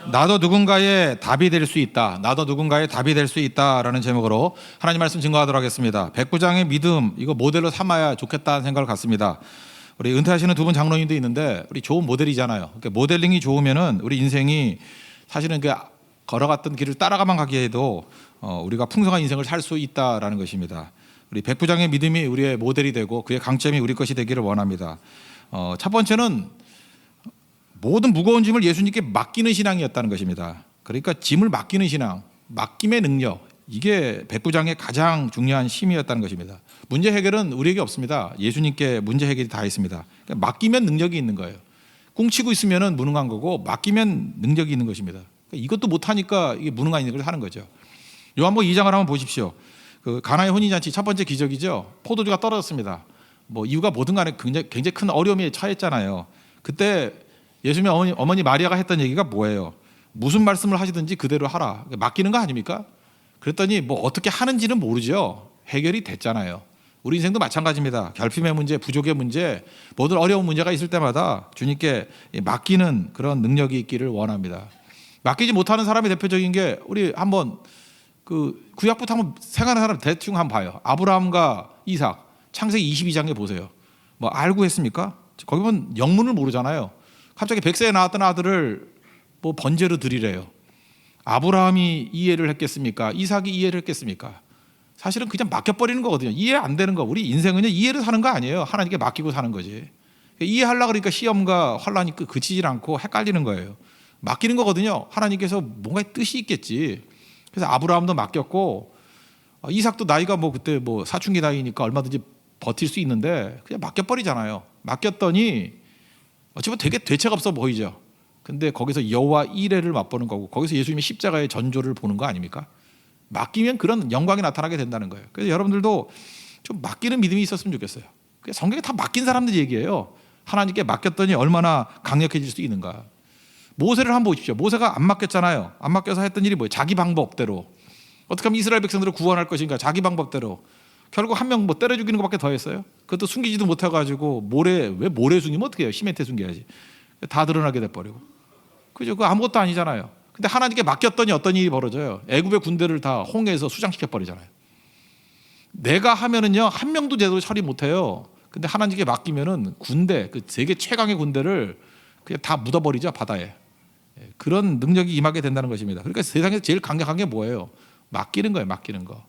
나도 누군가의 답이 될 수 있다. 나도 누군가의 답이 될 수 있다라는 제목으로 하나님 말씀 증거하도록 하겠습니다. 백부장의 믿음, 이거 모델로 삼아야 좋겠다는 생각을 갖습니다. 우리 은퇴하시는 두 분 장로님도 있는데 우리 좋은 모델이잖아요. 그러니까 모델링이 좋으면은 우리 인생이 사실은 그 걸어갔던 길을 따라가만 가게 해도 우리가 풍성한 인생을 살 수 있다라는 것입니다. 우리 백부장의 믿음이 우리의 모델이 되고 그의 강점이 우리 것이 되기를 원합니다. 첫 번째는 모든 무거운 짐을 예수님께 맡기는 신앙이었다는 것입니다. 그러니까 짐을 맡기는 신앙, 맡김의 능력, 이게 백부장의 가장 중요한 힘이었다는 것입니다. 문제 해결은 우리에게 없습니다. 예수님께 문제 해결이 다 있습니다. 그러니까 맡기면 능력이 있는 거예요. 꿍치고 있으면 무능한 거고 맡기면 능력이 있는 것입니다. 그러니까 이것도 못하니까 이게 무능한 일을 하는 거죠. 요한복음 2장을 한번 보십시오. 그 가나의 혼인잔치 첫 번째 기적이죠. 포도주가 떨어졌습니다. 뭐 이유가 뭐든 간에 굉장히 큰 어려움에 처했잖아요. 그때 예수님의 어머니 마리아가 했던 얘기가 뭐예요? 무슨 말씀을 하시든지 그대로 하라. 맡기는 거 아닙니까? 그랬더니 뭐 어떻게 하는지는 모르죠. 해결이 됐잖아요. 우리 인생도 마찬가지입니다. 결핍의 문제, 부족의 문제, 모든 어려운 문제가 있을 때마다 주님께 맡기는 그런 능력이 있기를 원합니다. 맡기지 못하는 사람의 대표적인 게 우리 한번 그 구약부터 한번 생각하는 사람 대충 한번 봐요. 아브라함과 이삭 창세기 22장에 보세요. 뭐 알고 했습니까? 거기 보면 영문을 모르잖아요. 갑자기 100세에 낳았던 아들을 뭐 번제로 드리래요. 아브라함이 이해를 했겠습니까? 이삭이 이해를 했겠습니까? 사실은 그냥 맡겨버리는 거거든요. 이해 안 되는 거. 우리 인생은요 이해를 사는 거 아니에요. 하나님께 맡기고 사는 거지. 이해하려고 그러니까 시험과 환란이 그치질 않고 헷갈리는 거예요. 맡기는 거거든요. 하나님께서 뭔가 뜻이 있겠지. 그래서 아브라함도 맡겼고 이삭도 나이가 뭐 그때 뭐 사춘기 나이니까 얼마든지 버틸 수 있는데 그냥 맡겨버리잖아요. 맡겼더니 어찌보면 되게 대책 없어 보이죠. 근데 거기서 여호와 이레를 맛보는 거고 거기서 예수님의 십자가의 전조를 보는 거 아닙니까? 맡기면 그런 영광이 나타나게 된다는 거예요. 그래서 여러분들도 좀 맡기는 믿음이 있었으면 좋겠어요. 성경에 다 맡긴 사람들 얘기예요. 하나님께 맡겼더니 얼마나 강력해질 수 있는가. 모세를 한번 보십시오. 모세가 안 맡겼잖아요. 안 맡겨서 했던 일이 뭐예요? 자기 방법대로. 어떻게 하면 이스라엘 백성들을 구원할 것인가? 자기 방법대로. 결국 한 명 뭐 때려 죽이는 것밖에 더 했어요. 그것도 숨기지도 못해가지고 왜 모래 숨기면 어떻게 해요? 시멘트에 숨겨야지. 다 드러나게 돼버리고. 그죠? 그거 아무것도 아니잖아요. 근데 하나님께 맡겼더니 어떤 일이 벌어져요? 애굽의 군대를 다 홍해에서 수장시켜버리잖아요. 내가 하면은요 한 명도 제대로 처리 못해요. 근데 하나님께 맡기면은 군대, 그 세계 최강의 군대를 그냥 다 묻어버리죠 바다에. 그런 능력이 임하게 된다는 것입니다. 그러니까 세상에서 제일 강력한 게 뭐예요? 맡기는 거예요. 맡기는 거.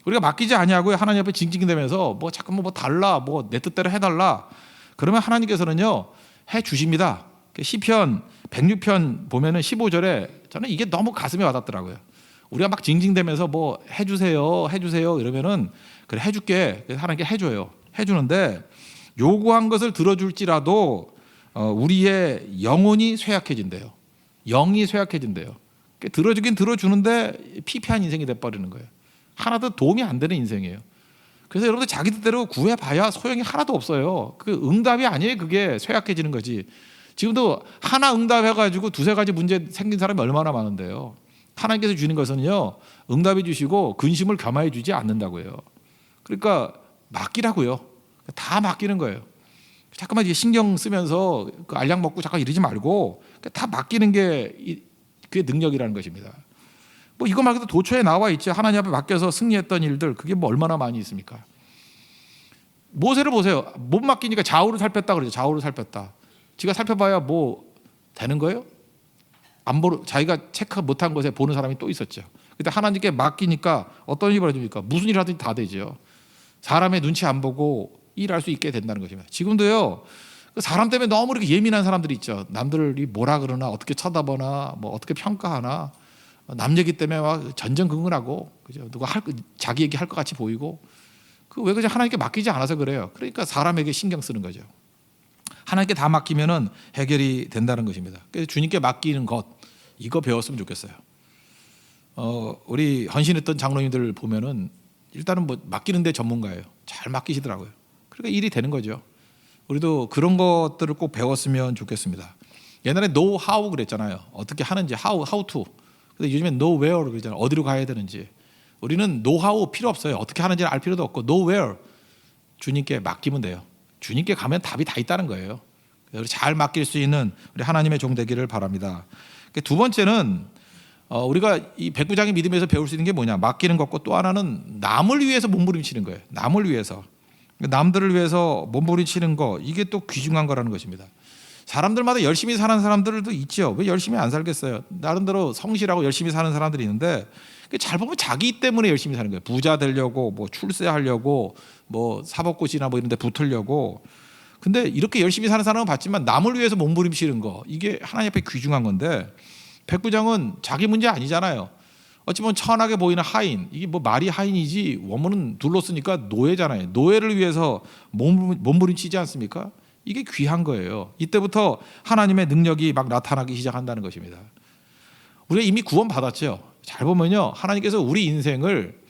우리가 맡기지 아니하고 하나님 앞에 징징대면서 뭐 잠깐만 뭐 달라, 뭐 내 뜻대로 해달라. 그러면 하나님께서는요 해 주십니다. 시편 106편 보면은 15절에 저는 이게 너무 가슴에 와닿더라고요. 우리가 막 징징대면서 뭐 해주세요, 해주세요 이러면은 그래 해줄게. 그래서 하나님께 해줘요. 해주는데 요구한 것을 들어줄지라도 우리의 영혼이 쇠약해진대요. 영이 쇠약해진대요. 들어주긴 들어주는데 피폐한 인생이 돼버리는 거예요. 하나도 도움이 안 되는 인생이에요. 그래서 여러분들 자기 뜻대로 구해봐야 소용이 하나도 없어요. 그 응답이 아니에요. 그게 쇠약해지는 거지. 지금도 하나 응답해가지고 두세 가지 문제 생긴 사람이 얼마나 많은데요. 하나님께서 주는 것은요 응답해 주시고 근심을 겸하여 주지 않는다고요. 그러니까 맡기라고요. 다 맡기는 거예요. 잠깐만 이제 신경 쓰면서 그 알약 먹고 잠깐 이러지 말고 다 맡기는 게 그게 능력이라는 것입니다. 뭐 이거 말고도 도처에 나와 있죠. 하나님 앞에 맡겨서 승리했던 일들 그게 뭐 얼마나 많이 있습니까? 모세를 보세요. 못 맡기니까 좌우를 살폈다 그러죠. 좌우를 살폈다. 지가 살펴봐야 뭐 되는 거예요? 자기가 체크 못한 것에 보는 사람이 또 있었죠. 근데 하나님께 맡기니까 어떤 일이 벌어집니까? 무슨 일 하든지 다 되죠. 사람의 눈치 안 보고 일할 수 있게 된다는 것입니다. 지금도요 사람 때문에 너무 이렇게 예민한 사람들이 있죠. 남들이 뭐라 그러나 어떻게 쳐다보나 뭐 어떻게 평가하나 남 얘기 때문에 막 전전긍긍하고 그죠? 누가 자기 얘기 할 것 같이 보이고 그 왜 그냥 하나님께 맡기지 않아서 그래요. 그러니까 사람에게 신경 쓰는 거죠. 하나님께 다 맡기면은 해결이 된다는 것입니다. 그래서 주님께 맡기는 것 이거 배웠으면 좋겠어요. 우리 헌신했던 장로님들 보면은 일단은 뭐 맡기는데 전문가예요. 잘 맡기시더라고요. 그러니까 일이 되는 거죠. 우리도 그런 것들을 꼭 배웠으면 좋겠습니다. 옛날에 know how 그랬잖아요. 어떻게 하는지 how to. 근데 요즘엔 know where 그러잖아요. 어디로 가야 되는지. 우리는 know how 필요 없어요. 어떻게 하는지를 알 필요도 없고 know where 주님께 맡기면 돼요. 주님께 가면 답이 다 있다는 거예요. 그래서 잘 맡길 수 있는 우리 하나님의 종 되기를 바랍니다. 두 번째는 우리가 이 백부장의 믿음에서 배울 수 있는 게 뭐냐? 맡기는 것과 또 하나는 남을 위해서 몸부림치는 거예요. 남을 위해서. 남들을 위해서 몸부림치는 거, 이게 또 귀중한 거라는 것입니다. 사람들마다 열심히 사는 사람들도 있죠. 왜 열심히 안 살겠어요? 나름대로 성실하고 열심히 사는 사람들이 있는데 잘 보면 자기 때문에 열심히 사는 거예요. 부자 되려고, 뭐 출세하려고, 뭐 사법고시나 뭐 이런 데 붙으려고. 근데 이렇게 열심히 사는 사람은 봤지만 남을 위해서 몸부림치는 거, 이게 하나님 앞에 귀중한 건데 백부장은 자기 문제 아니잖아요. 어찌 보면 천하게 보이는 하인, 이게 뭐 말이 하인이지 원문은 둘러쓰니까 노예잖아요. 노예를 위해서 몸부림치지 않습니까? 이게 귀한 거예요. 이때부터 하나님의 능력이 막 나타나기 시작한다는 것입니다. 우리가 이미 구원 받았죠. 잘 보면요, 하나님께서 우리 인생을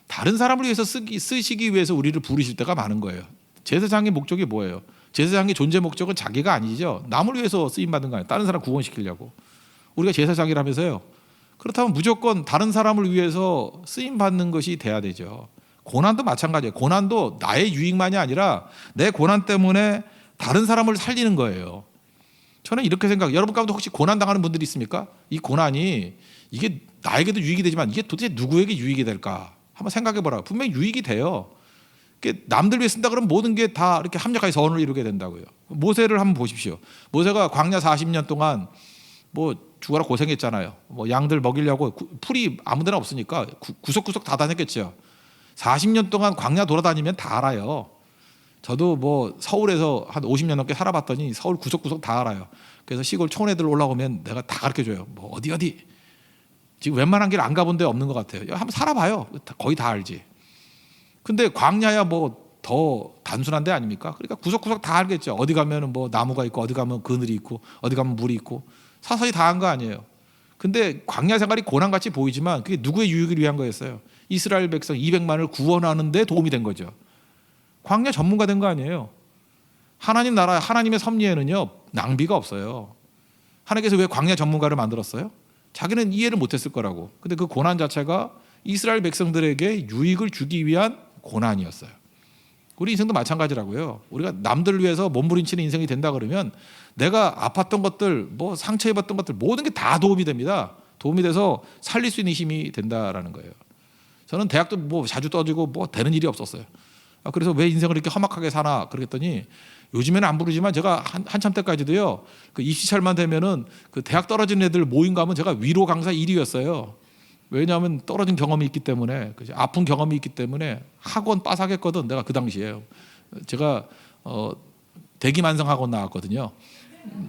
다른 사람을 위해서 쓰시기 위해서 우리를 부르실 때가 많은 거예요. 제사장의 목적이 뭐예요? 제사장의 존재 목적은 자기가 아니죠. 남을 위해서 쓰임 받은 거 아니에요. 다른 사람 구원시키려고. 우리가 제사장이라면서요. 그렇다면 무조건 다른 사람을 위해서 쓰임 받는 것이 돼야 되죠. 고난도 마찬가지예요. 고난도 나의 유익만이 아니라 내 고난 때문에 다른 사람을 살리는 거예요. 저는 이렇게 생각해요. 여러분 가운데 혹시 고난 당하는 분들이 있습니까? 이 고난이 이게 나에게도 유익이 되지만 이게 도대체 누구에게 유익이 될까? 한번 생각해 보라고. 분명히 유익이 돼요. 남들 위해 쓴다 그러면 모든 게 다 이렇게 합력하게 선을 이루게 된다고요. 모세를 한번 보십시오. 모세가 광야 40년 동안 뭐 죽어라 고생했잖아요. 뭐 양들 먹이려고 풀이 아무데나 없으니까 구석구석 다 다녔겠죠. 40년 동안 광야 돌아다니면 다 알아요. 저도 뭐 서울에서 한 50년 넘게 살아봤더니 서울 구석구석 다 알아요. 그래서 시골 촌애들 올라오면 내가 다 가르쳐줘요. 뭐 어디 지금 웬만한 길 안 가본 데 없는 것 같아요. 한번 살아봐요. 거의 다 알지. 근데 광야야 뭐 더 단순한 데 아닙니까? 그러니까 구석구석 다 알겠죠. 어디 가면은 뭐 나무가 있고, 어디 가면 그늘이 있고, 어디 가면 물이 있고, 사서히 다 한 거 아니에요. 근데 광야 생활이 고난같이 보이지만 그게 누구의 유익을 위한 거였어요? 이스라엘 백성 200만을 구원하는 데 도움이 된 거죠. 광야 전문가 된 거 아니에요. 하나님 나라, 하나님의 섭리에는요 낭비가 없어요. 하나님께서 왜 광야 전문가를 만들었어요? 자기는 이해를 못했을 거라고. 근데 그 고난 자체가 이스라엘 백성들에게 유익을 주기 위한 고난이었어요. 우리 인생도 마찬가지라고요. 우리가 남들을 위해서 몸부림치는 인생이 된다 그러면 내가 아팠던 것들, 뭐 상처 입었던 것들 모든 게 다 도움이 됩니다. 도움이 돼서 살릴 수 있는 힘이 된다라는 거예요. 저는 대학도 뭐 자주 떠지고 뭐 되는 일이 없었어요. 그래서 왜 인생을 이렇게 험악하게 사나 그랬더니 요즘에는 안 부르지만 제가 한참 때까지도요. 그 입시철만 되면은 그 대학 떨어진 애들 모임 가면 제가 위로 강사 1위였어요. 왜냐하면 떨어진 경험이 있기 때문에, 아픈 경험이 있기 때문에 학원 빠삭했거든. 내가 그 당시에 제가 대기만성학원 나왔거든요.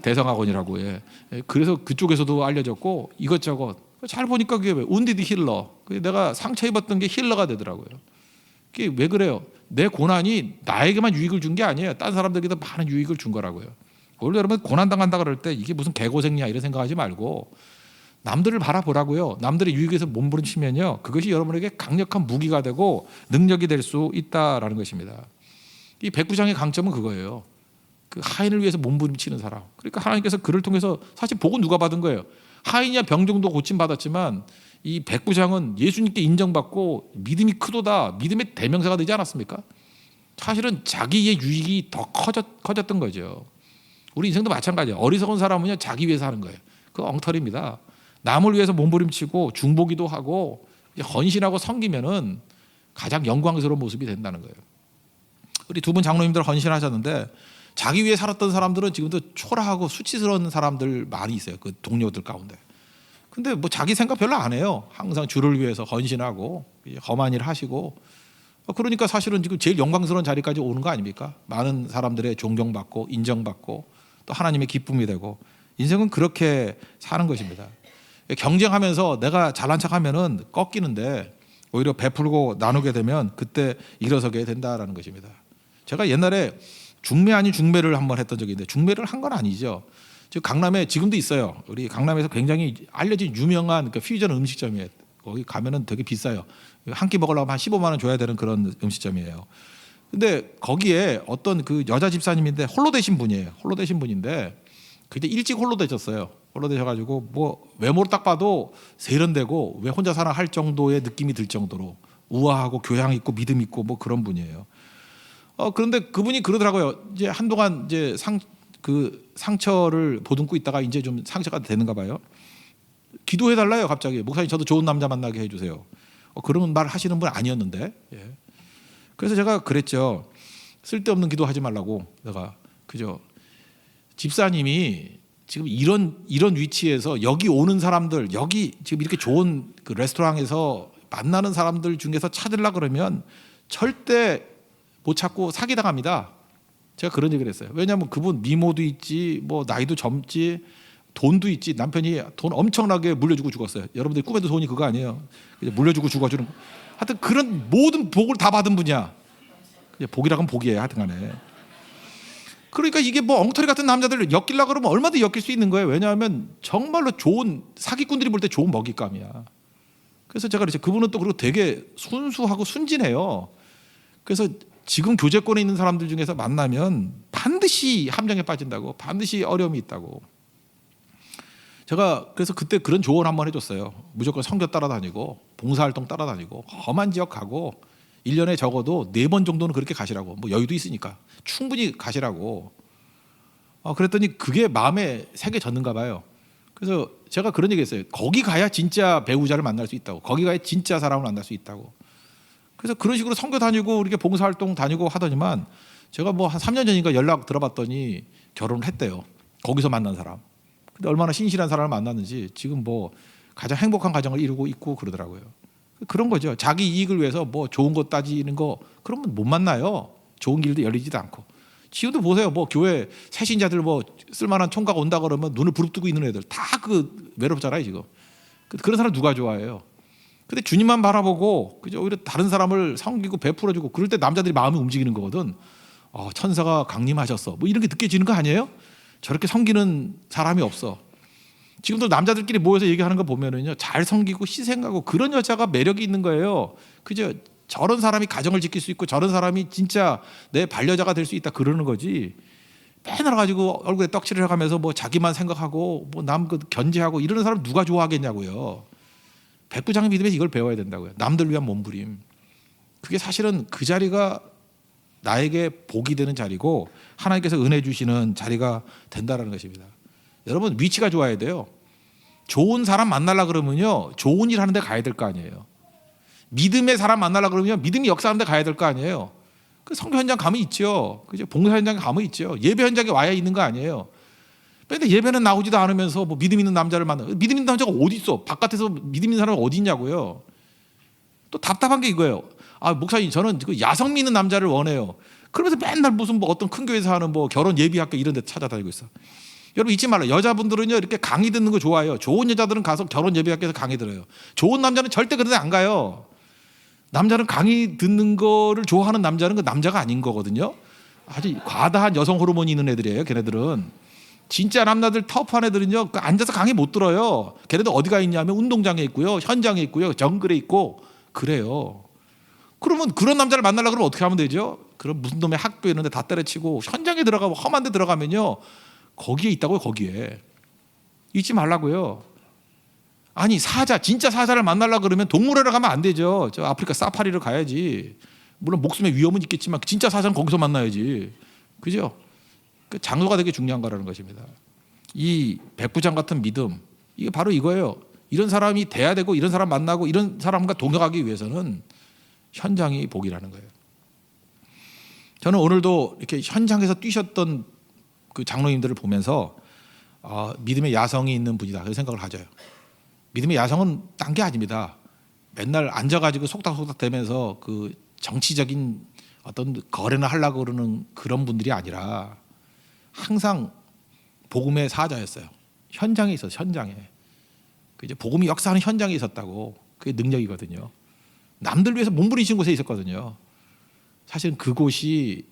대성학원이라고. 예. 그래서 그쪽에서도 알려졌고 이것저것 잘 보니까 그게 왜 운디드 힐러. 내가 상처 입었던 게 힐러가 되더라고요. 그게 왜 그래요? 내 고난이 나에게만 유익을 준 게 아니에요. 다른 사람들에게도 많은 유익을 준 거라고요. 원래 여러분 고난 당한다 그럴 때 이게 무슨 개고생이야 이런 생각하지 말고 남들을 바라보라고요. 남들의 유익에서 몸부림치면요, 그것이 여러분에게 강력한 무기가 되고 능력이 될 수 있다라는 것입니다. 이 백부장의 강점은 그거예요. 그 하인을 위해서 몸부림치는 사람. 그러니까 하나님께서 그를 통해서 사실 복은 누가 받은 거예요? 하인이야 병정도 고침 받았지만 이 백부장은 예수님께 인정받고 믿음이 크도다, 믿음의 대명사가 되지 않았습니까? 사실은 자기의 유익이 더 커졌던 거죠. 우리 인생도 마찬가지예요. 어리석은 사람은요 자기 위해서 하는 거예요. 그거 엉터리입니다. 남을 위해서 몸부림치고 중보기도 하고 헌신하고 섬기면은 가장 영광스러운 모습이 된다는 거예요. 우리 두 분 장로님들 헌신하셨는데 자기 위해 살았던 사람들은 지금도 초라하고 수치스러운 사람들 많이 있어요. 그 동료들 가운데. 근데 뭐 자기 생각 별로 안 해요. 항상 주를 위해서 헌신하고 험한 일 하시고. 그러니까 사실은 지금 제일 영광스러운 자리까지 오는 거 아닙니까? 많은 사람들의 존경받고 인정받고 또 하나님의 기쁨이 되고. 인생은 그렇게 사는 것입니다. 경쟁하면서 내가 잘난 척하면은 꺾이는데 오히려 베풀고 나누게 되면 그때 일어서게 된다라는 것입니다. 제가 옛날에 중매 아닌 중매를 한번 했던 적이 있는데 중매를 한 건 아니죠. 즉 강남에 지금도 있어요. 우리 강남에서 굉장히 알려진 유명한 그 퓨전 음식점이에요. 거기 가면은 되게 비싸요. 한 끼 먹으려면 한 15만 원 줘야 되는 그런 음식점이에요. 근데 거기에 어떤 그 여자 집사님인데 홀로 되신 분이에요. 홀로 되신 분인데 그때 일찍 홀로 되셨어요. 홀로 되셔가지고 뭐 외모를 딱 봐도 세련되고 왜 혼자 사나 할 정도의 느낌이 들 정도로 우아하고 교양 있고 믿음 있고 뭐 그런 분이에요. 그런데 그분이 그러더라고요. 이제 한동안 이제 상처를 보듬고 있다가 이제 좀 상처가 되는가 봐요. 기도해달라요. 갑자기 목사님 저도 좋은 남자 만나게 해주세요. 그런 말 하시는 분 아니었는데. 예. 그래서 제가 그랬죠. 쓸데없는 기도하지 말라고. 내가 그죠. 집사님이 지금 이런 위치에서 여기 오는 사람들, 여기 지금 이렇게 좋은 그 레스토랑에서 만나는 사람들 중에서 찾으려 그러면 절대 못 찾고 사기당합니다. 제가 그런 얘기를 했어요. 왜냐하면 그분 미모도 있지, 뭐 나이도 젊지, 돈도 있지. 남편이 돈 엄청나게 물려주고 죽었어요. 여러분들 꿈에도 돈이 그거 아니에요. 그냥 물려주고 죽어주는 거. 하여튼 그런 모든 복을 다 받은 분이야. 복이라면 복이에요. 하여튼간에. 그러니까 이게 뭐 엉터리 같은 남자들을 엮이려고 그러면 얼마든지 엮일 수 있는 거예요. 왜냐하면 정말로 좋은 사기꾼들이 볼 때 좋은 먹잇감이야. 그래서 제가 그랬죠. 그분은 또 그리고 되게 순수하고 순진해요. 그래서 지금 교제권에 있는 사람들 중에서 만나면 반드시 함정에 빠진다고, 반드시 어려움이 있다고. 제가 그래서 그때 그런 조언 한번 해줬어요. 무조건 선교 따라다니고 봉사활동 따라다니고 험한 지역 가고 1년에 적어도 4번 정도는 그렇게 가시라고. 뭐 여유도 있으니까 충분히 가시라고. 그랬더니 그게 마음에 새겨졌는가 봐요. 그래서 제가 그런 얘기 했어요. 거기 가야 진짜 배우자를 만날 수 있다고. 거기 가야 진짜 사람을 만날 수 있다고. 그래서 그런 식으로 선교 다니고 이렇게 봉사활동 다니고 하더니만 제가 뭐 한 3년 전인가 연락 들어봤더니 결혼을 했대요. 거기서 만난 사람. 근데 얼마나 신실한 사람을 만났는지 지금 뭐 가장 행복한 가정을 이루고 있고 그러더라고요. 그런 거죠. 자기 이익을 위해서 뭐 좋은 거 따지는 거 그러면 못 만나요. 좋은 길도 열리지도 않고. 지금도 보세요. 뭐 교회 새신자들 뭐 쓸만한 총각 온다 그러면 눈을 부릅뜨고 있는 애들 다 그 외롭잖아요 지금. 그런 사람 누가 좋아해요? 근데 주님만 바라보고 그죠? 오히려 다른 사람을 섬기고 베풀어주고 그럴 때 남자들이 마음이 움직이는 거거든. 천사가 강림하셨어. 뭐 이런 게 느껴지는 거 아니에요? 저렇게 섬기는 사람이 없어. 지금도 남자들끼리 모여서 얘기하는 거 보면은요, 잘 섬기고 희생하고 그런 여자가 매력이 있는 거예요. 그죠? 저런 사람이 가정을 지킬 수 있고 저런 사람이 진짜 내 반려자가 될 수 있다 그러는 거지. 맨날 가지고 얼굴에 떡칠을 해가면서 뭐 자기만 생각하고 뭐 남 견제하고 이러는 사람 누가 좋아하겠냐고요. 백부장의 믿음에서 이걸 배워야 된다고요. 남들 위한 몸부림. 그게 사실은 그 자리가 나에게 복이 되는 자리고 하나님께서 은혜 주시는 자리가 된다라는 것입니다. 여러분 위치가 좋아야 돼요. 좋은 사람 만나려 그러면요 좋은 일 하는 데 가야 될 거 아니에요. 믿음의 사람 만나려 그러면 믿음이 역사하는 데 가야 될 거 아니에요. 그 선교 현장 가면 있죠. 그죠? 봉사 현장에 가면 있죠. 예배 현장에 와야 있는 거 아니에요. 근데 예배는 나오지도 않으면서 뭐 믿음 있는 남자를 만나. 믿음 있는 남자가 어디 있어? 바깥에서 믿음 있는 사람이 어디 있냐고요. 또 답답한 게 이거예요. 목사님 저는 그 야성 믿는 남자를 원해요. 그러면서 맨날 무슨 뭐 어떤 큰 교회에서 하는 뭐 결혼 예비학교 이런 데 찾아다니고 있어. 여러분 잊지 말라. 여자분들은요 이렇게 강의 듣는 거 좋아해요. 좋은 여자들은 가서 결혼 예비학교에서 강의 들어요. 좋은 남자는 절대 그런 데 안 가요. 남자는 강의 듣는 거를 좋아하는 남자는 그 남자가 아닌 거거든요. 아주 과다한 여성 호르몬이 있는 애들이에요. 걔네들은. 진짜 남자들 터프한 애들은요 앉아서 강의 못 들어요. 걔네들 어디가 있냐면 운동장에 있고요, 현장에 있고요, 정글에 있고 그래요. 그러면 그런 남자를 만나려고 그러면 어떻게 하면 되죠? 그럼 무슨 놈의 학교 이런 데 다 때려치고 현장에 들어가고 험한 데 들어가면요 거기에 있다고요. 거기에 잊지 말라고요. 아니 사자 진짜 사자를 만나려고 그러면 동물원에 가면 안 되죠. 저 아프리카 사파리를 가야지. 물론 목숨의 위험은 있겠지만 진짜 사자는 거기서 만나야지. 그죠? 그 장소가 되게 중요한 거라는 것입니다. 이 백부장 같은 믿음 이게 바로 이거예요. 이런 사람이 돼야 되고 이런 사람 만나고 이런 사람과 동역하기 위해서는 현장이 복이라는 거예요. 저는 오늘도 이렇게 현장에서 뛰셨던 그 장로님들을 보면서 믿음의 야성이 있는 분이다 그런 생각을 가져요. 믿음의 야성은 딴 게 아닙니다. 맨날 앉아가지고 속닥속닥 대면서 그 정치적인 어떤 거래나 하려고 그러는 그런 분들이 아니라 항상 복음의 사자였어요. 현장에 있었어요. 현장에. 이제 복음이 역사하는 현장에 있었다고. 그게 능력이거든요. 남들 위해서 몸부림치는 곳에 있었거든요. 사실은 그곳이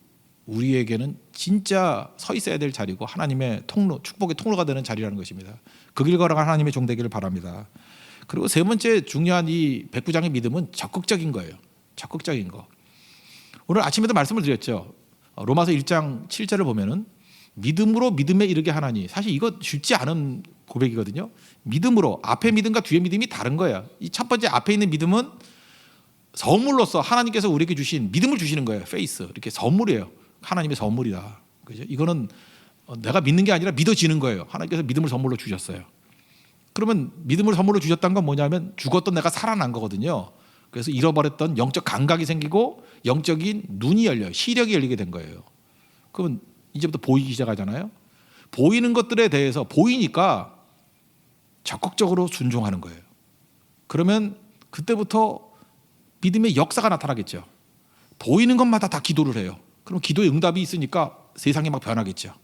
우리에게는 진짜 서 있어야 될 자리고 하나님의 통로, 축복의 통로가 되는 자리라는 것입니다. 그 길 걸어간 하나님의 종 되기를 바랍니다. 그리고 세 번째 중요한 이 백부장의 믿음은 적극적인 거예요. 적극적인 거. 오늘 아침에도 말씀을 드렸죠. 로마서 1장 7절을 보면은 믿음으로 믿음에 이르게 하나니. 사실 이거 쉽지 않은 고백이거든요. 믿음으로 앞에 믿음과 뒤에 믿음이 다른 거예요. 이 첫 번째 앞에 있는 믿음은 선물로서 하나님께서 우리에게 주신 믿음을 주시는 거예요. 페이스 이렇게 선물이에요. 하나님의 선물이다. 그죠? 이거는 내가 믿는 게 아니라 믿어지는 거예요. 하나님께서 믿음을 선물로 주셨어요. 그러면 믿음을 선물로 주셨다는 건 뭐냐면 죽었던 내가 살아난 거거든요. 그래서 잃어버렸던 영적 감각이 생기고 영적인 눈이 열려요. 시력이 열리게 된 거예요. 그러면 이제부터 보이기 시작하잖아요. 보이는 것들에 대해서 보이니까 적극적으로 순종하는 거예요. 그러면 그때부터 믿음의 역사가 나타나겠죠. 보이는 것마다 다 기도를 해요. 그럼 기도의 응답이 있으니까 세상이 막 변하겠죠.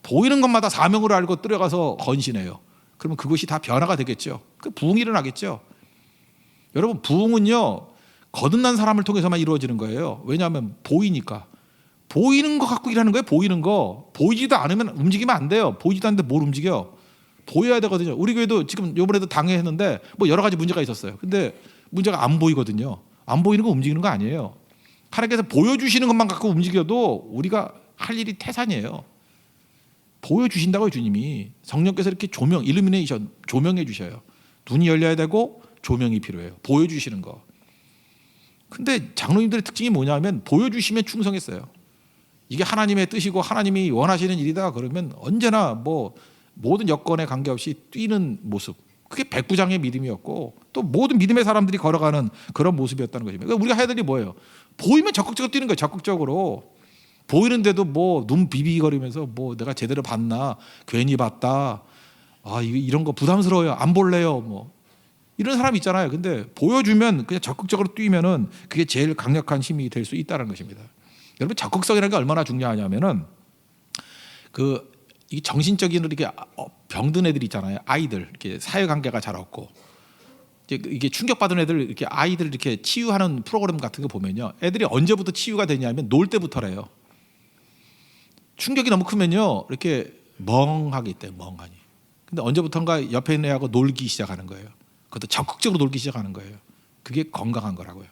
보이는 것마다 사명을 알고 들어가서 헌신해요. 그러면 그것이 다 변화가 되겠죠. 그 부흥이 일어나겠죠. 여러분, 부흥은요 거듭난 사람을 통해서만 이루어지는 거예요. 왜냐하면 보이니까. 보이는 거 갖고 일하는 거예요. 보이는 거. 보이지도 않으면 움직이면 안 돼요. 보이지도 않는데 뭘 움직여. 보여야 되거든요. 우리 교회도 지금 이번에도 당회했는데 뭐 여러 가지 문제가 있었어요. 근데 문제가 안 보이거든요. 안 보이는 거 움직이는 거 아니에요. 하나님께서 보여주시는 것만 갖고 움직여도 우리가 할 일이 태산이에요. 보여주신다고요. 주님이. 성령께서 이렇게 조명, 일루미네이션, 조명해 주셔요. 눈이 열려야 되고 조명이 필요해요. 보여주시는 거. 근데 장로님들의 특징이 뭐냐면 보여주시면 충성했어요. 이게 하나님의 뜻이고 하나님이 원하시는 일이다 그러면 언제나 뭐 모든 여건에 관계없이 뛰는 모습. 그게 백부장의 믿음이었고 또 모든 믿음의 사람들이 걸어가는 그런 모습이었다는 것입니다. 그러니까 우리가 해야 될 일이 뭐예요? 보이면 적극적으로 뛰는 거예요. 적극적으로. 보이는데도 뭐 눈 비비거리면서 뭐 내가 제대로 봤나, 괜히 봤다, 아 이런 거 부담스러워요, 안 볼래요, 뭐 이런 사람 있잖아요. 근데 보여주면 그냥 적극적으로 뛰면은 그게 제일 강력한 힘이 될 수 있다는 것입니다. 여러분, 적극성이라는 게 얼마나 중요하냐면은 이 정신적인 이렇게 병든 애들 있잖아요. 아이들 이렇게 사회관계가 잘 없고 이게 충격받은 애들 이렇게 아이들 이렇게 치유하는 프로그램 같은 거 보면요, 애들이 언제부터 치유가 되냐면 놀 때부터래요. 충격이 너무 크면요 이렇게 멍하게 있대요. 멍하니. 근데 언제부턴가 옆에 있는 애하고 놀기 시작하는 거예요. 그것도 적극적으로 놀기 시작하는 거예요. 그게 건강한 거라고요.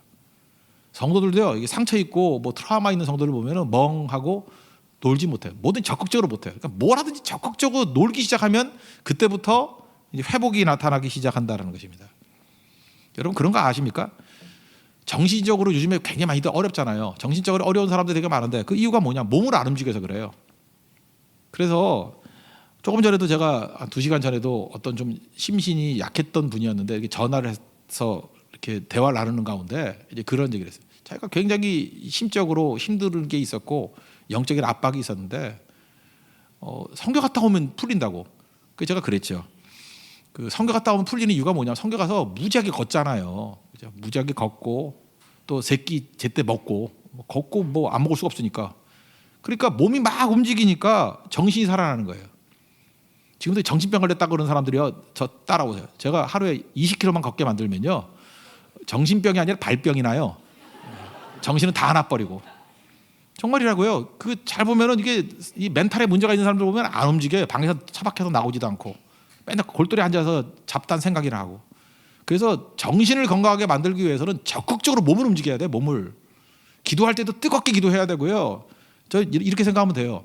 성도들도요, 이게 상처 있고 뭐 트라우마 있는 성도들 보면은 멍하고 놀지 못해요. 뭐든 적극적으로 못해요. 그러니까 뭘 하든지 적극적으로 놀기 시작하면 그때부터 이제 회복이 나타나기 시작한다는 것입니다. 여러분, 그런 거 아십니까? 정신적으로 요즘에 굉장히 많이들 어렵잖아요. 정신적으로 어려운 사람들이 되게 많은데 그 이유가 뭐냐? 몸을 안 움직여서 그래요. 그래서 조금 전에도 제가 한 2시간 전에도 어떤 좀 심신이 약했던 분이었는데 이렇게 전화를 해서 이렇게 대화를 나누는 가운데 이제 그런 얘기를 했어요. 자기가 굉장히 심적으로 힘든 게 있었고 영적인 압박이 있었는데 성교 갔다 오면 풀린다고. 그래서 제가 그랬죠. 그 성교 갔다 오면 풀리는 이유가 뭐냐? 성교 가서 무지하게 걷잖아요. 그죠? 무지하게 걷고 또 새끼 제때 먹고 걷고 뭐 안 먹을 수가 없으니까. 그러니까 몸이 막 움직이니까 정신이 살아나는 거예요. 지금도 정신병 걸렸다고 그러는 사람들이요, 저 따라오세요. 제가 하루에 20km만 걷게 만들면요 정신병이 아니라 발병이 나요. 정신은 다 놔버리고. 정말이라고요. 그 잘 보면은 이게 이 멘탈에 문제가 있는 사람들 보면 안 움직여요. 방에서 처박혀서 나오지도 않고 맨날 골똘히 앉아서 잡다한 생각이나 하고. 그래서 정신을 건강하게 만들기 위해서는 적극적으로 몸을 움직여야 돼요. 몸을. 기도할 때도 뜨겁게 기도해야 되고요. 저 이렇게 생각하면 돼요.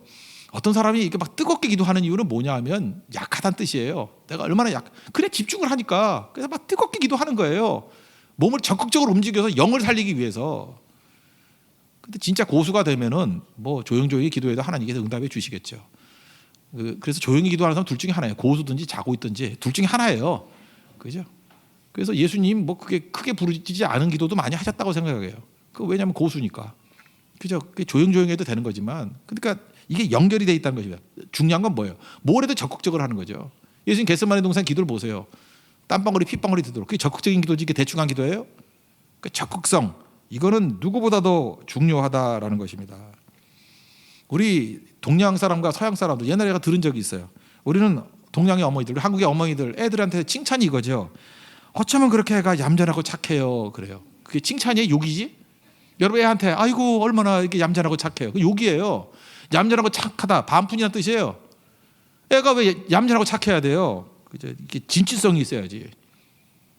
어떤 사람이 이렇게 막 뜨겁게 기도하는 이유는 뭐냐 하면 약하다는 뜻이에요. 내가 얼마나 그래 집중을 하니까. 그래서 막 뜨겁게 기도하는 거예요. 몸을 적극적으로 움직여서 영을 살리기 위해서. 근데 진짜 고수가 되면은 뭐 조용조용히 기도해도 하나님께서 응답해 주시겠죠. 그래서 조용히 기도하는 사람 둘 중에 하나예요. 고수든지 자고 있든지 둘 중에 하나예요. 그죠? 그래서 예수님 뭐 그게 크게 부르짖지 않은 기도도 많이 하셨다고 생각해요. 그 왜냐하면 고수니까. 그죠? 조용조용해도 되는 거지만, 그러니까 이게 연결이 돼 있다는 것입니다. 중요한 건 뭐예요? 뭘 해도 적극적으로 하는 거죠. 예수님 겟세마네 동산 기도를 보세요. 땀방울이 핏방울이 되도록. 그게 적극적인 기도지, 이게 대충한 기도예요? 그러니까 적극성, 이거는 누구보다도 중요하다라는 것입니다. 우리 동양 사람과 서양 사람도 옛날에 제가 들은 적이 있어요. 우리는 동양의 어머니들, 한국의 어머니들, 애들한테 칭찬이 이거죠. 어쩌면 그렇게 애가 얌전하고 착해요. 그래요. 그게 칭찬이에요? 욕이지? 여러분, 애한테 아이고 얼마나 이렇게 얌전하고 착해요. 그 욕이에요. 얌전하고 착하다, 반푼이라는 뜻이에요. 애가 왜 얌전하고 착해야 돼요? 그죠? 이게 진취성이 있어야지.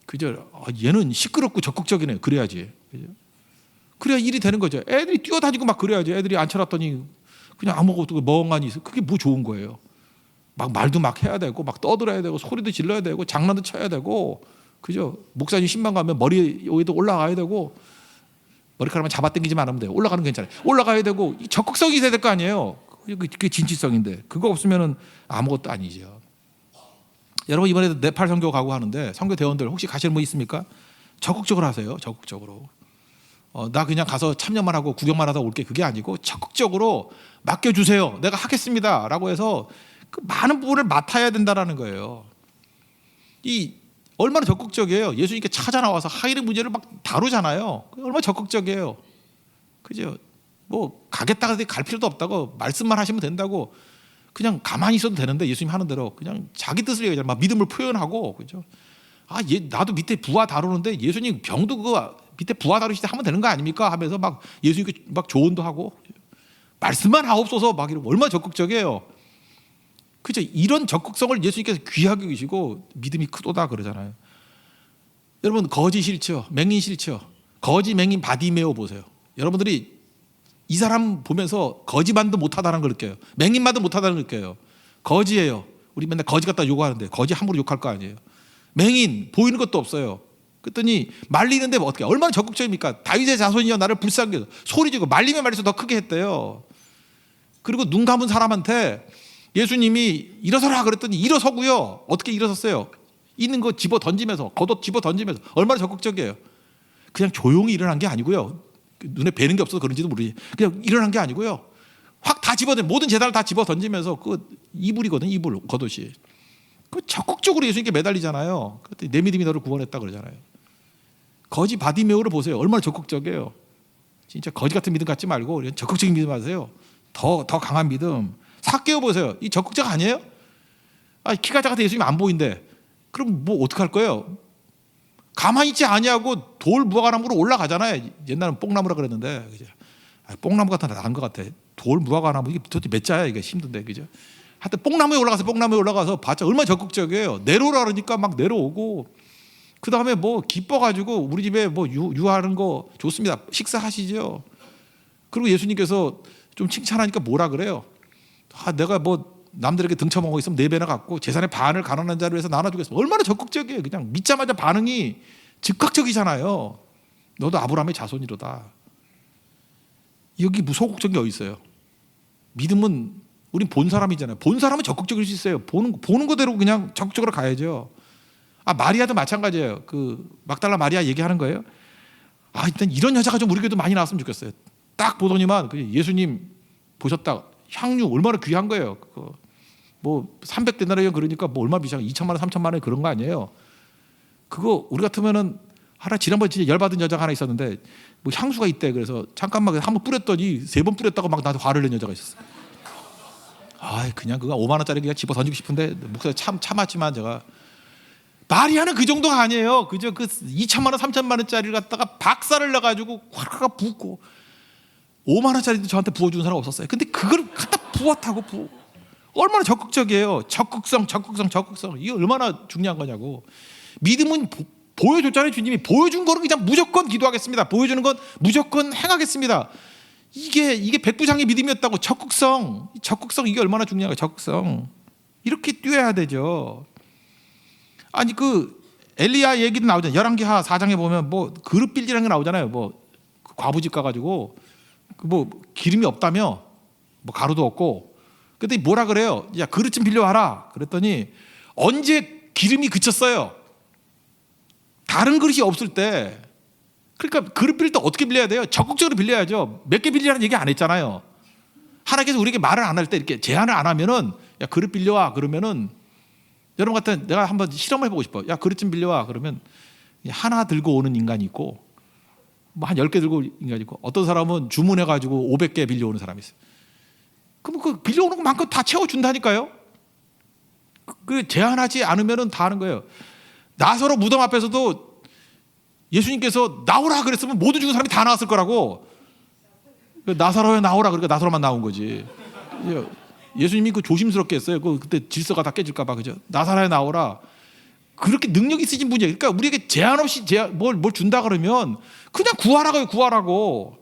그죠? 얘는 시끄럽고 적극적이네. 그래야지. 그죠? 그래야 일이 되는 거죠. 애들이 뛰어다니고 막 그래야지. 애들이 앉혀놨더니 그냥 아무것도 멍하니 있어. 그게 뭐 좋은 거예요. 막 말도 막 해야 되고 막 떠들어야 되고 소리도 질러야 되고 장난도 쳐야 되고, 그죠? 목사님 신방 가면 머리 여기도 올라가야 되고, 머리카락만 잡아당기지만 않으면 돼요. 올라가는 건 괜찮아요. 올라가야 되고 적극성이 있어야 될 거 아니에요. 그게 진취성인데 그거 없으면은 아무것도 아니죠. 여러분 이번에도 네팔 선교 가고 하는데 선교 대원들 혹시 가시는 분 있습니까? 적극적으로 하세요. 적극적으로. 나 그냥 가서 참여만 하고 구경만 하다 올게, 그게 아니고 적극적으로 맡겨주세요. 내가 하겠습니다. 라고 해서 그 많은 부분을 맡아야 된다는 거예요. 이 얼마나 적극적이에요. 예수님께 찾아 나와서 하일의 문제를 막 다루잖아요. 얼마나 적극적이에요. 그죠? 뭐 가겠다 해서 갈 필요도 없다고, 말씀만 하시면 된다고 그냥 가만히 있어도 되는데, 예수님 하는 대로 그냥 자기 뜻을 얘기하잖아요. 막 믿음을 표현하고. 그죠? 나도 밑에 부하 다루는데 예수님 병도 그거 밑에 부하 다루실 때 하면 되는 거 아닙니까? 하면서 막 예수님께 막 조언도 하고, 말씀만 하옵소서 막 이러고. 얼마나 적극적이에요. 그죠? 이런 적극성을 예수님께서 귀하게 여기시고 믿음이 크도다 그러잖아요. 여러분 거지 싫죠? 맹인 싫죠? 거지 맹인 바디메오 보세요. 여러분들이 이 사람 보면서 거지만도 못하다는 걸 느껴요. 맹인만도 못하다는 걸 느껴요. 거지예요. 우리 맨날 거지 갖다 욕하는데 거지 함부로 욕할 거 아니에요. 맹인 보이는 것도 없어요. 그랬더니 말리는데 뭐 어떻게, 얼마나 적극적입니까? 다윗의 자손이여 나를 불쌍히 여겨, 소리지고 말리면 말릴수록 더 크게 했대요. 그리고 눈 감은 사람한테 예수님이 일어서라 그랬더니 일어서고요. 어떻게 일어섰어요? 있는 거 집어 던지면서, 겉옷 집어 던지면서. 얼마나 적극적이에요. 그냥 조용히 일어난 게 아니고요. 눈에 뵈는 게 없어서 그런지도 모르지. 그냥 일어난 게 아니고요. 확 다 집어 던져, 모든 재단을 다 집어 던지면서, 그 이불이거든, 이불, 겉옷이. 그 적극적으로 예수님께 매달리잖아요. 그랬더니 내 믿음이 너를 구원했다 그러잖아요. 거지 바디메오를 보세요. 얼마나 적극적이에요. 진짜 거지 같은 믿음 갖지 말고 적극적인 믿음 하세요. 더 강한 믿음. 삭개오 보세요. 이 적극적 아니에요? 키가 작아서 예수님 안 보인대. 그럼 뭐 어떡할 거예요? 가만히 있지 아니하고 돌 무화과나무로 올라가잖아요. 옛날엔 뽕나무라 그랬는데, 그죠? 뽕나무 같은 데 나은 것 같아. 돌 무화과나무 이게 도대체 몇 자야, 이게 힘든데, 그죠? 하여튼 뽕나무에 올라가서 봤자 얼마나 적극적이에요. 내려오라 그러니까 막 내려오고, 그 다음에 뭐 기뻐가지고 우리 집에 뭐 유하는 거 좋습니다. 식사하시죠. 그리고 예수님께서 좀 칭찬하니까 뭐라 그래요? 내가 뭐 남들에게 등쳐먹고 있으면 4배나 갖고 재산의 반을 가난한 자를 위해서 나눠주겠습니다. 얼마나 적극적이에요. 그냥 믿자마자 반응이 즉각적이잖아요. 너도 아브라함의 자손이로다. 여기 소극적인 게 어디 있어요? 믿음은, 우린 본 사람이잖아요. 본 사람은 적극적일 수 있어요. 보는 거대로 그냥 적극적으로 가야죠. 마리아도 마찬가지예요. 그 막달라 마리아 얘기하는 거예요. 일단 이런 여자가 좀 우리 교회도 많이 나왔으면 좋겠어요. 딱 보더니만 예수님 보셨다. 향유 얼마나 귀한 거예요. 그거 뭐 300데나리온 그러니까 뭐 얼마 비싼 2천만 원, 3천만 원 그런 거 아니에요. 그거 우리 같으면은 지난번에 진짜 열받은 여자가 하나 있었는데, 뭐 향수가 있대. 그래서 잠깐만 한번 뿌렸더니 3번 뿌렸다고 막 나한테 화를 낸 여자가 있었어요. 그냥 그거 5만 원짜리 그냥 집어 던지고 싶은데 목소리 참았지만 제가, 마리아는 그 정도가 아니에요. 그저 그 2천만 원, 3천만 원짜리를 갖다가 박살을 내가지고 확 붓고, 5만 원짜리도 저한테 부어주는 사람 없었어요. 근데 그걸 갖다 부었다고. 얼마나 적극적이에요. 적극성. 이게 얼마나 중요한 거냐고. 믿음은 보여줬잖아요. 주님이 보여준 거는 그냥 무조건 기도하겠습니다. 보여주는 건 무조건 행하겠습니다. 이게 백부장의 믿음이었다고. 적극성 이게 얼마나 중요한 거예요. 적극성. 이렇게 뛰어야 되죠. 그 엘리야 얘기도 나오잖아요. 열왕기하 4장에 보면 뭐 그릇 빌리라는 게 나오잖아요. 뭐 과부집 가가지고 뭐 기름이 없다며, 뭐 가루도 없고. 그랬더니 뭐라 그래요? 야, 그릇 좀 빌려와라. 그랬더니 언제 기름이 그쳤어요? 다른 그릇이 없을 때. 그러니까 그릇 빌릴 때 어떻게 빌려야 돼요? 적극적으로 빌려야죠. 몇 개 빌리라는 얘기 안 했잖아요. 하나님께서 우리에게 말을 안 할 때, 이렇게 제안을 안 하면은, 야, 그릇 빌려와 그러면은, 여러분 같은, 내가 한번 실험을 해보고 싶어. 야, 그릇 좀 빌려와 그러면 하나 들고 오는 인간이 있고, 뭐 한 10개 들고 오는 인간이 있고, 어떤 사람은 주문해가지고 500개 빌려오는 사람이 있어요. 그럼 그 빌려오는 것만큼 다 채워준다니까요. 그 제한하지 않으면 다 하는 거예요. 나사로 무덤 앞에서도 예수님께서 나오라 그랬으면 모든 죽은 사람이 다 나왔을 거라고. 나사로에 나오라 그러니까 나사로만 나온 거지. 예수님이 그 조심스럽게 했어요. 그때 질서가 다 깨질까 봐. 그죠? 나사로에 나오라. 그렇게 능력 있으신 분이에요. 그러니까 우리에게 제한 없이 뭘 준다 그러면 그냥 구하라고.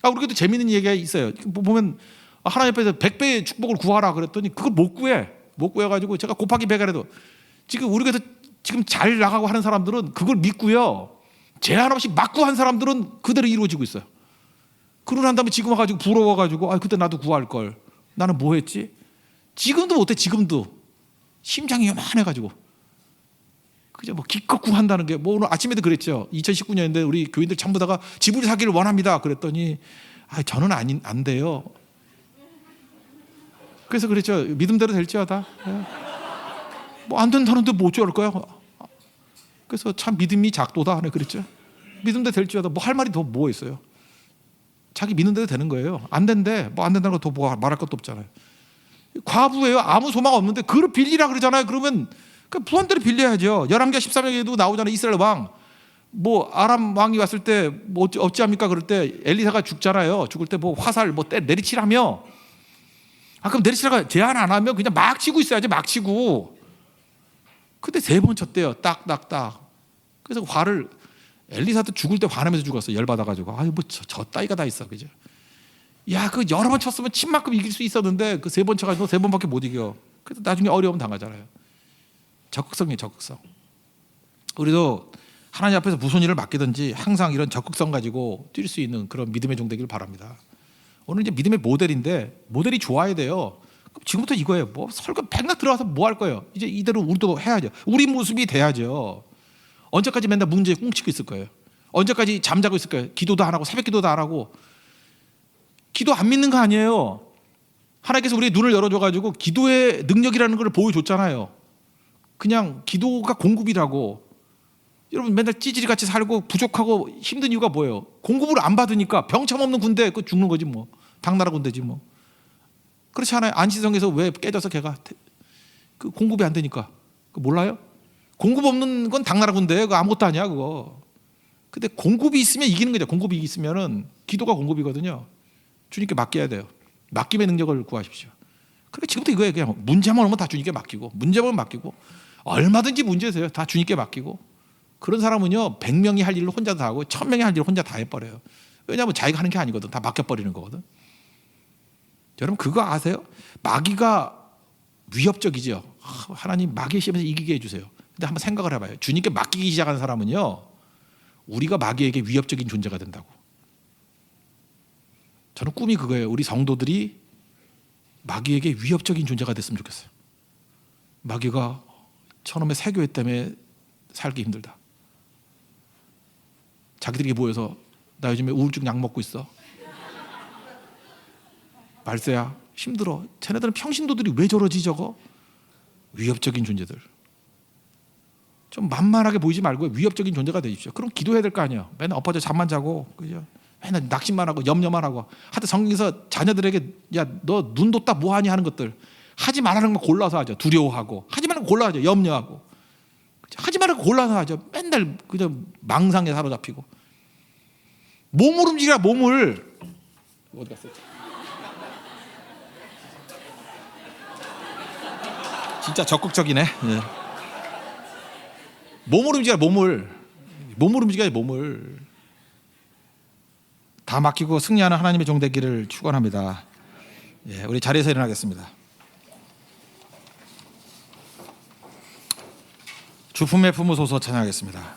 우리도 재밌는 얘기가 있어요. 보면 하나님 앞에서 100배의 축복을 구하라 그랬더니 그걸 못 구해가지고 제가 곱하기 100을 해도, 지금 우리가 지금 잘 나가고 하는 사람들은 그걸 믿고요, 제한 없이 막 구한 사람들은 그대로 이루어지고 있어요. 그러고 난 다음에 지금 와가지고 부러워가지고 그때 나도 구할 걸. 나는 뭐 했지? 지금도 못해. 지금도 심장이 요만해가지고 그죠? 뭐 기껏 구한다는 게 뭐 오늘 아침에도 그랬죠. 2019년인데 우리 교인들 전부 다가 지불이 사기를 원합니다. 그랬더니 저는 안 돼요. 그래서 그랬죠. 믿음대로 될지어다. 뭐 안 된다는데 뭐 어쩔 거야. 그래서 참 믿음이 작도다. 그랬죠. 믿음대로 될지어다. 뭐 할 말이 더 뭐 있어요. 자기 믿는 대로 되는 거예요. 안 된대. 뭐 안 된다는 거 더 뭐 말할 것도 없잖아요. 과부예요. 아무 소망 없는데 그걸 빌리라 그러잖아요. 그러면 그 부한대로 빌려야죠. 11개 13장에도 나오잖아요. 이스라엘 왕. 뭐 아람 왕이 왔을 때 뭐 어찌합니까? 그럴 때 엘리사가 죽잖아요. 죽을 때 뭐 화살 뭐 때 내리치라며. 그럼 내리치라가 제한 안 하면 그냥 막 치고 있어야지. 막 치고. 근데 3번 쳤대요. 딱딱딱. 그래서 화를 엘리사도 죽을 때 화나면서 죽었어. 열받아가지고. 뭐 저 따위가 다 있어. 그죠? 야, 그 여러 번 쳤으면 침만큼 이길 수 있었는데 그 3번 쳐가지고 3번밖에 못 이겨. 그래서 나중에 어려움 당하잖아요. 적극성이에요. 적극성. 우리도 하나님 앞에서 무슨 일을 맡기든지 항상 이런 적극성 가지고 뛸 수 있는 그런 믿음의 종 되기를 바랍니다. 오늘 이제 믿음의 모델인데 모델이 좋아야 돼요. 그럼 지금부터 이거예요. 뭐 설교 백날 들어와서 뭐 할 거예요? 이제 이대로 우리도 해야죠. 우리 모습이 돼야죠. 언제까지 맨날 문제에 꽁치고 있을 거예요? 언제까지 잠자고 있을 거예요? 기도도 안 하고 새벽 기도도 안 하고. 기도 안 믿는 거 아니에요. 하나님께서 우리의 눈을 열어줘가지고 기도의 능력이라는 걸 보여줬잖아요. 그냥 기도가 공급이라고. 여러분 맨날 찌질이같이 살고 부족하고 힘든 이유가 뭐예요? 공급을 안 받으니까 병참 없는 군대 그 죽는 거지 뭐. 당나라 군대지 뭐. 그렇지 않아요? 안시성에서 왜 깨져서 걔가 그 공급이 안 되니까. 그 몰라요? 공급 없는 건 당나라 군대 그거 아무것도 아니야 그거. 근데 공급이 있으면 이기는 거죠. 공급이 있으면은 기도가 공급이거든요. 주님께 맡겨야 돼요. 맡김의 능력을 구하십시오. 그러니까 지금부터 이거예요. 그냥 문제만 오면 다 주님께 맡기고 문제만 맡기고 얼마든지 문제세요. 다 주님께 맡기고. 그런 사람은요 100명이 할 일을 혼자 다 하고 1000명이 할 일을 혼자 다 해버려요. 왜냐하면 자기가 하는 게 아니거든. 다 맡겨버리는 거거든. 여러분 그거 아세요? 마귀가 위협적이죠. 하나님 마귀의 시험에서 이기게 해주세요. 근데 한번 생각을 해봐요. 주님께 맡기기 시작하는 사람은요 우리가 마귀에게 위협적인 존재가 된다고. 저는 꿈이 그거예요. 우리 성도들이 마귀에게 위협적인 존재가 됐으면 좋겠어요. 마귀가 저놈의 세교회 때문에 살기 힘들다. 자기들이 모여서 나 요즘에 우울증 약 먹고 있어. 말세야 힘들어. 쟤네들은 평신도들이 왜 저러지 저거? 위협적인 존재들. 좀 만만하게 보이지 말고 위협적인 존재가 되십시오. 그럼 기도해야 될 거 아니에요. 맨날 엎어져 잠만 자고 그죠? 맨날 낙심만 하고 염려만 하고. 하여튼 성경에서 자녀들에게 야 너 눈 뒀다 뭐하니 하는 것들 하지 말라는 거 골라서 하죠. 두려워하고 하지 말라는 거 골라서 하죠. 염려하고 하지 말라는 거 골라서 하죠. 맨날 그냥 망상에 사로잡히고. 몸을 움직이라 몸을. 어디 갔어? 진짜 적극적이네. 네. 몸을 움직여야 몸을 움직여야 몸을. 다 맡기고 승리하는 하나님의 종 되기를 축원합니다. 예, 우리 자리에서 일어나겠습니다. 주품에 품으소서 찬양하겠습니다.